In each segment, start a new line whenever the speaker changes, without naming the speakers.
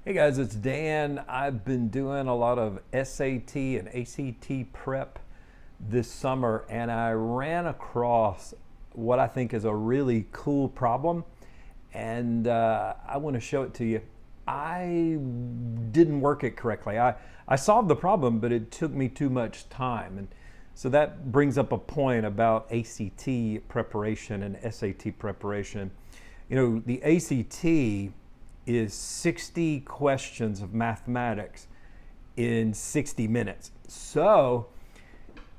Hey guys, it's Dan. I've been doing a lot of SAT and ACT prep this summer, and I ran across what I think is a really cool problem, and I want to show it to you. I didn't work it correctly. I solved the problem, but it took me too much time. And so that brings up a point about ACT preparation and SAT preparation. You know, the ACT is 60 questions of mathematics in 60 minutes. So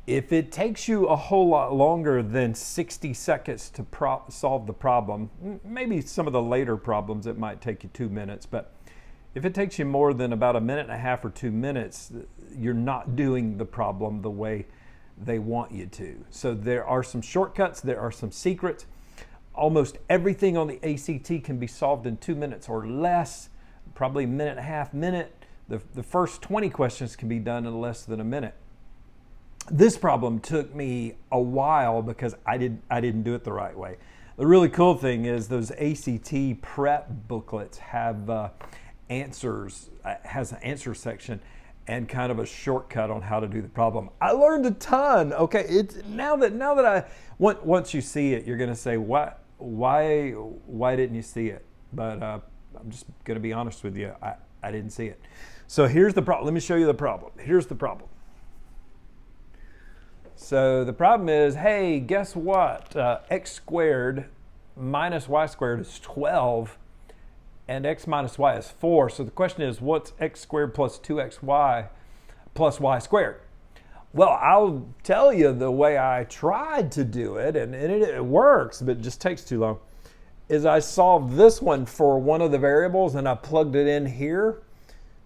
if it takes you a whole lot longer than 60 seconds to solve the problem, maybe some of the later problems it might take you 2 minutes, but if it takes you more than about a minute and a half or 2 minutes, you're not doing the problem the way they want you to. So there are some shortcuts, there are some secrets. Almost everything on the ACT can be solved in 2 minutes or less, probably a minute and a half, minute. The first 20 questions can be done in less than a minute. This problem took me a while because I didn't do it the right way. The really cool thing is those ACT prep booklets have answers, has an answer section and kind of a shortcut on how to do the problem. I learned a ton. Okay, it's now that once you see it, you're going to say, why didn't you see it? But I'm just going to be honest with you. I didn't see it. So here's the problem. Let me show you the problem. Here's the problem. So the problem is, hey, guess what? X squared minus y squared is 12, and x minus y is 4. So the question is, what's x squared plus 2xy plus y squared? Well, I'll tell you the way I tried to do it, and it works, but it just takes too long, is I solved this one for one of the variables, and I plugged it in here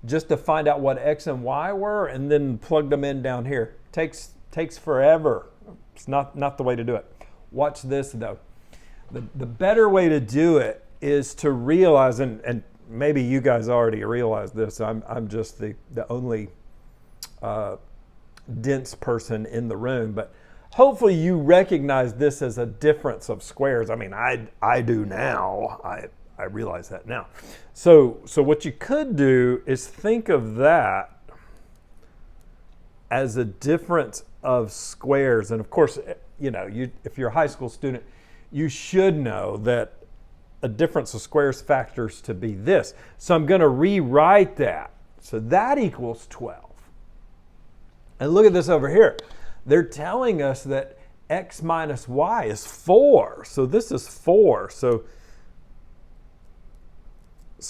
just to find out what x and y were, and then plugged them in down here. Takes forever. It's not the way to do it. Watch this, though. The better way to do it is to realize, and maybe you guys already realize this, I'm just the only dense person in the room, but hopefully you recognize this as a difference of squares. I mean, I do now. I realize that now. So what you could do is think of that as a difference of squares. And of course, you know, if you're a high school student, you should know that a difference of squares factors to be this. So I'm going to rewrite that. So that equals 12. And look at this over here. They're telling us that x minus y is 4. So this is 4. So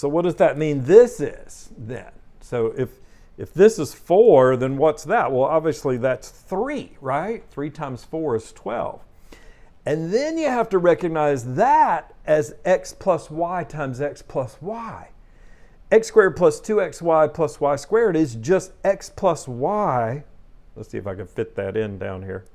what does that mean this is then? So if this is 4, then what's that? Well, obviously that's 3, right? 3 times 4 is 12. And then you have to recognize that as x plus y times x plus y. X squared plus 2xy plus y squared is just x plus y. Let's see if I can fit that in down here.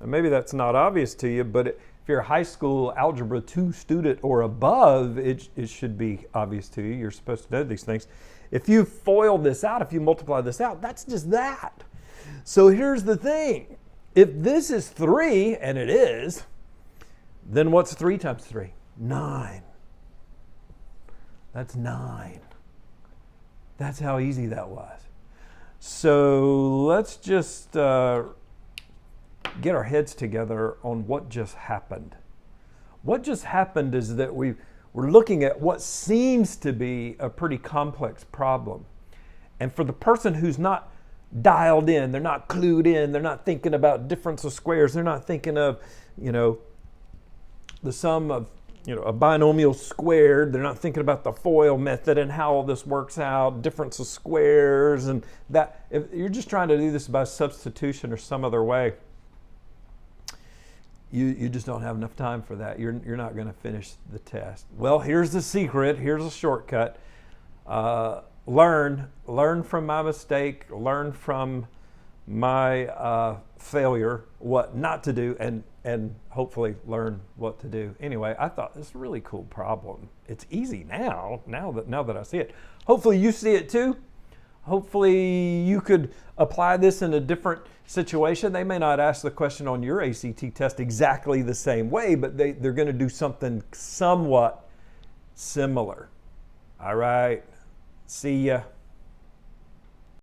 And maybe that's not obvious to you, but if you're a high school Algebra 2 student or above, it should be obvious to you. You're supposed to know these things. If you FOIL this out, if you multiply this out, that's just that. So here's the thing. If this is 3, and it is, then what's 3 times 3? 9. That's 9. That's how easy that was. So let's just get our heads together on what just happened. What just happened is that we're looking at what seems to be a pretty complex problem. And for the person who's not dialed in, they're not clued in, they're not thinking about difference of squares, they're not thinking of, the sum of, a binomial squared, they're not thinking about the FOIL method and how all this works out, difference of squares, and that. If you're just trying to do this by substitution or some other way, you just don't have enough time for that. You're not going to finish the test. Well, here's the secret. Here's a shortcut. Learn from my mistake. Learn from my failure, what not to do, and hopefully learn what to do. Anyway, I thought this is a really cool problem. It's easy now that I see it. Hopefully you see it too. Hopefully you could apply this in a different situation. They may not ask the question on your ACT test exactly the same way, but they're going to do something somewhat similar. All right. See ya.